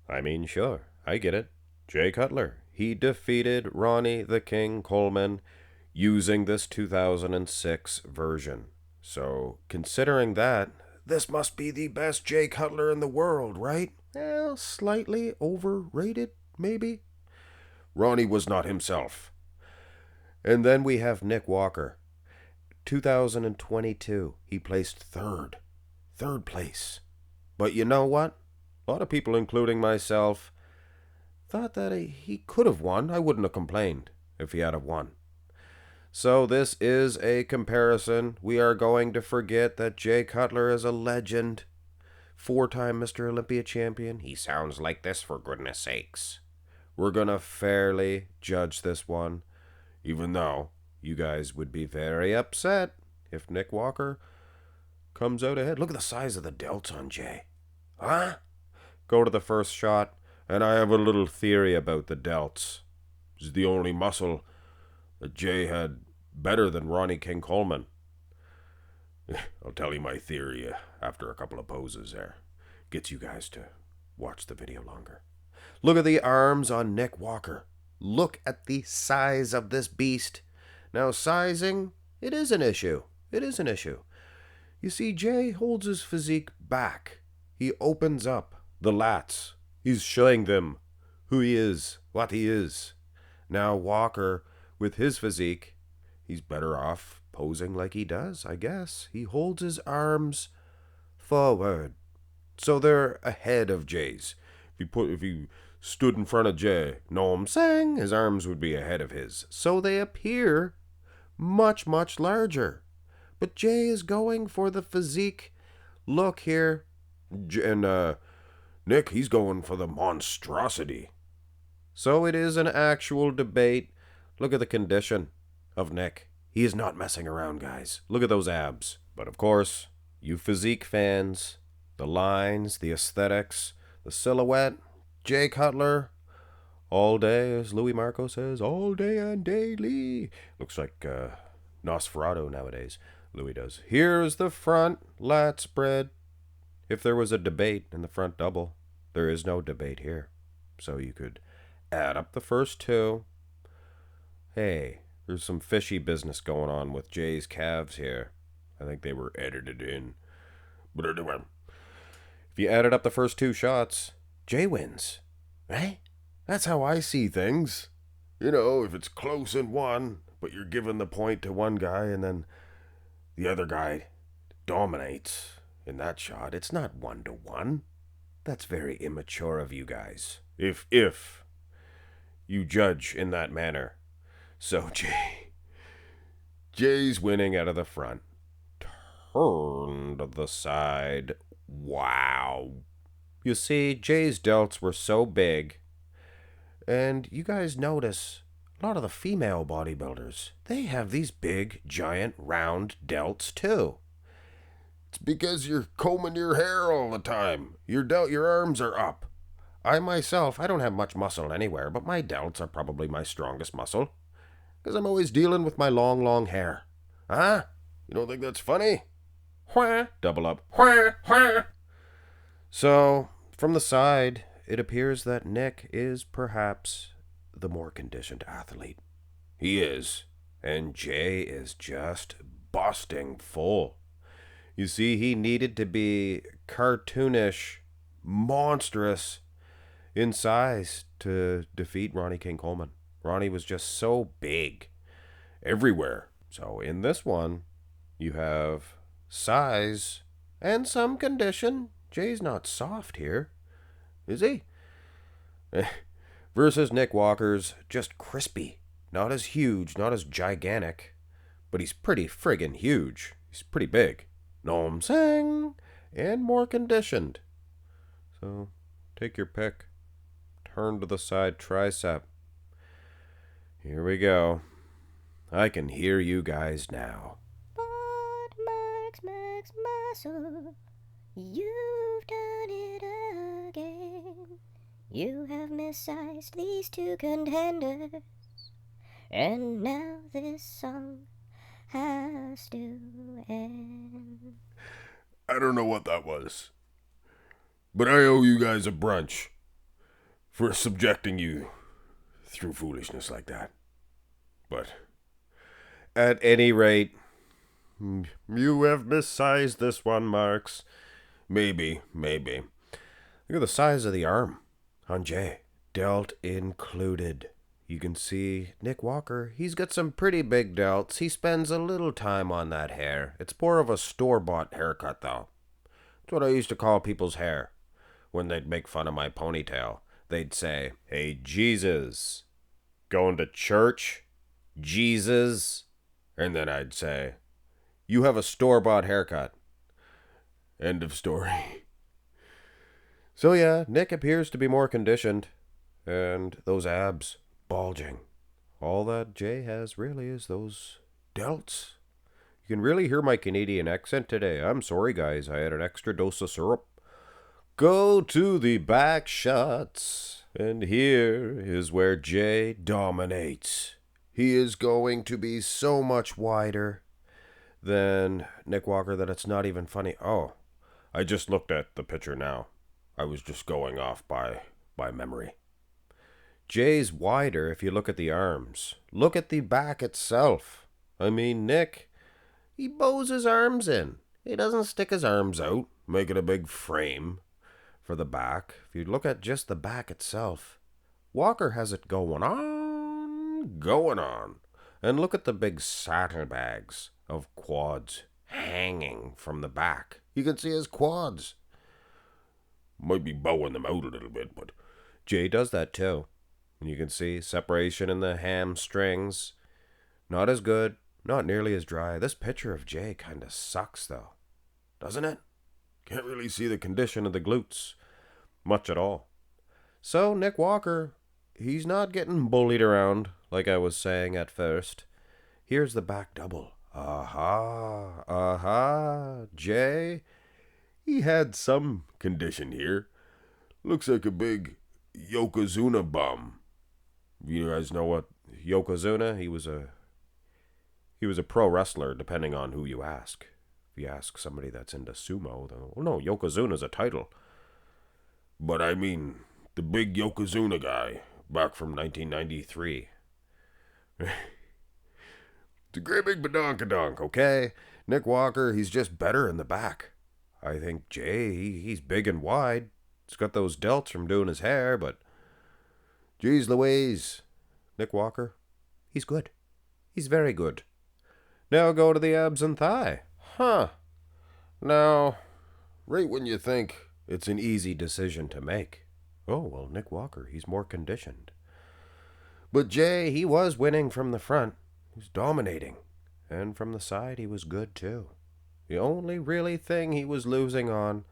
I mean, sure, I get it. Jay Cutler. He defeated Ronnie the King Coleman using this 2006 version. So, considering that, this must be the best Jay Cutler in the world, right? Well, slightly overrated, maybe. Ronnie was not himself. And then we have Nick Walker. 2022, he placed third. Third place. But you know what? A lot of people, including myself, thought that he could have won. I wouldn't have complained if he had have won. So this is a comparison. We are going to forget that Jay Cutler is a legend. Four-time Mr. Olympia champion. He sounds like this, for goodness sakes. We're going to fairly judge this one, even though you guys would be very upset if Nick Walker comes out ahead. Look at the size of the delts on Jay. Huh? Go to the first shot, and I have a little theory about the delts. It's the only muscle that Jay had better than Ronnie King Coleman. I'll tell you my theory after a couple of poses there. Gets you guys to watch the video longer. Look at the arms on Nick Walker. Look at the size of this beast. Now, sizing, it is an issue. It is an issue. You see, Jay holds his physique back. He opens up the lats. He's showing them who he is, what he is. Now, Walker, with his physique, he's better off posing like he does, I guess. He holds his arms forward. So they're ahead of Jay's. If you stood in front of Jay, know what I'm saying? His arms would be ahead of his. So they appear much, much larger. But Jay is going for the physique look here. And Nick, he's going for the monstrosity. So it is an actual debate. Look at the condition of Nick. He is not messing around, guys. Look at those abs. But of course, you physique fans, the lines, the aesthetics, the silhouette, Jay Cutler, all day, as Louis Marco says, all day and daily. Looks like Nosferatu nowadays. Louis does. Here's the front lat spread. If there was a debate in the front double, there is no debate here. So you could add up the first two. Hey, there's some fishy business going on with Jay's calves here. I think they were edited in. But anyway, if you added up the first two shots, Jay wins. Right? That's how I see things. You know, if it's close in one, but you're giving the point to one guy and then the other guy dominates in that shot, it's not 1-1. That's very immature of you guys. If you judge in that manner. So Jay's winning out of the front. Turn to the side. Wow. You see, Jay's delts were so big. And you guys notice a lot of the female bodybuilders, they have these big, giant, round delts too. It's because you're combing your hair all the time. Your arms are up. I myself, I don't have much muscle anywhere, but my delts are probably my strongest muscle. Because I'm always dealing with my long, long hair. Huh? You don't think that's funny? Whah! Double up. Whah! Whah! So, from the side, it appears that Nick is perhaps the more conditioned athlete. He is. And Jay is just busting full. You see, he needed to be cartoonish, monstrous in size to defeat Ronnie King Coleman. Ronnie was just so big everywhere. So in this one, you have size and some condition. Jay's not soft here, is he? Versus Nick Walker's just crispy. Not as huge, not as gigantic, but he's pretty friggin' huge. He's pretty big. Know what I'm saying? And more conditioned. So, take your pick. Turn to the side tricep. Here we go. I can hear you guys now. But Max Muscle, you've done it again. You have missized these two contenders, and now this song has to end. I don't know what that was, but I owe you guys a brunch. for subjecting you through foolishness like that. But at any rate, you have missized this one, Marks. Maybe. Look at the size of the arm on Jay. Delt included. You can see Nick Walker, he's got some pretty big delts. He spends a little time on that hair. It's more of a store-bought haircut, though. It's what I used to call people's hair. When they'd make fun of my ponytail, they'd say, "Hey, Jesus, going to church? Jesus?" And then I'd say, "You have a store-bought haircut." End of story. So yeah, Nick appears to be more conditioned. And those abs bulging. All that Jay has really is those delts. You can really hear my Canadian accent today. I'm sorry, guys. I had an extra dose of syrup. Go to the back shots. And here is where Jay dominates. He is going to be so much wider than Nick Walker that it's not even funny. Oh, I just looked at the picture now. I was just going off by memory. Jay's wider if you look at the arms. Look at the back itself. I mean, Nick, he bows his arms in. He doesn't stick his arms out, making a big frame for the back. If you look at just the back itself, Walker has it going on. And look at the big saddlebags of quads hanging from the back. You can see his quads. Might be bowing them out a little bit, but Jay does that too. And you can see separation in the hamstrings. Not as good, not nearly as dry. This picture of Jay kind of sucks, though. Doesn't it? Can't really see the condition of the glutes much at all. So Nick Walker, he's not getting bullied around like I was saying at first. Here's the back double. Jay, he had some condition here. Looks like a big Yokozuna bum. You guys know what Yokozuna? He was a pro wrestler, depending on who you ask. If you ask somebody that's into sumo, then, well, no, Yokozuna's a title. But I mean, the big Yokozuna guy, back from 1993. It's a great big badonkadonk, okay? Nick Walker, he's just better in the back. I think Jay, he's big and wide. He's got those delts from doing his hair, but geez Louise, Nick Walker, he's good. He's very good. Now go to the abs and thigh. Now, right when you think it's an easy decision to make. Oh, well, Nick Walker, he's more conditioned. But Jay, he was winning from the front. He was dominating. And from the side, he was good too. The only really thing he was losing on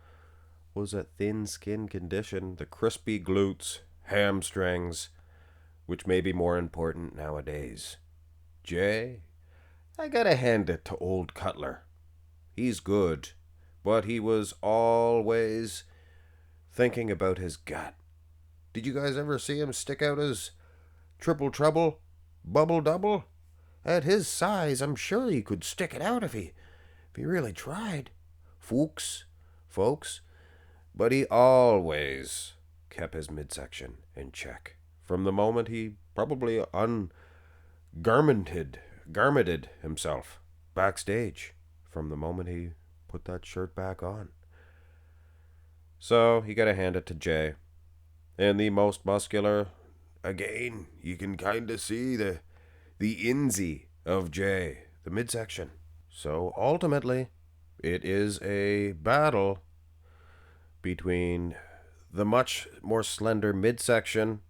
was a thin skin condition, the crispy glutes, hamstrings, which may be more important nowadays. Jay, I gotta hand it to old Cutler. He's good, but he was always thinking about his gut. Did you guys ever see him stick out his triple trouble, bubble double? At his size, I'm sure he could stick it out if he really tried. Folks. But he always kept his midsection in check. From the moment he probably garmented himself backstage. From the moment he put that shirt back on. So, you gotta hand it to Jay. And the most muscular, again, you can kinda see the insy of Jay, the midsection. So, ultimately, it is a battle between the much more slender midsection,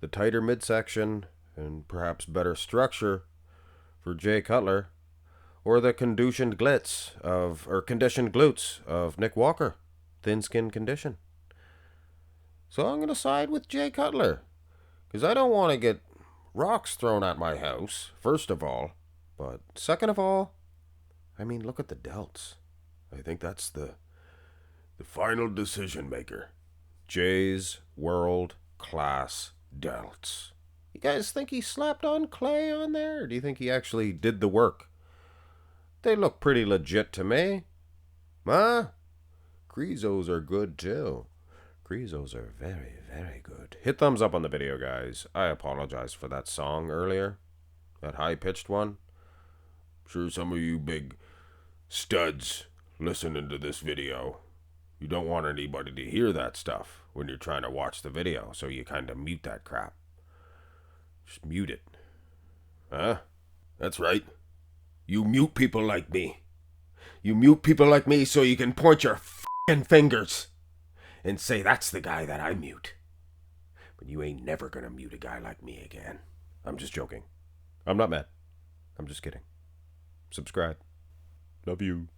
the tighter midsection, and perhaps better structure for Jay Cutler, or the conditioned glutes of Nick Walker, thin skin condition. So I'm going to side with Jay Cutler, because I don't want to get rocks thrown at my house, first of all, but second of all, I mean, look at the delts. I think that's the final decision maker. Jay's world-class delts. You guys think he slapped on clay on there? Or do you think he actually did the work? They look pretty legit to me. Huh? Creezos are good too. Grizzos are very, very good. Hit thumbs up on the video, guys. I apologize for that song earlier. That high-pitched one. I'm sure some of you big studs listening to this video, you don't want anybody to hear that stuff when you're trying to watch the video, so you kind of mute that crap. Just mute it. Huh? That's right. You mute people like me. You mute people like me so you can point your f***ing fingers and say that's the guy that I mute. But you ain't never gonna mute a guy like me again. I'm just joking. I'm not mad. I'm just kidding. Subscribe. Love you.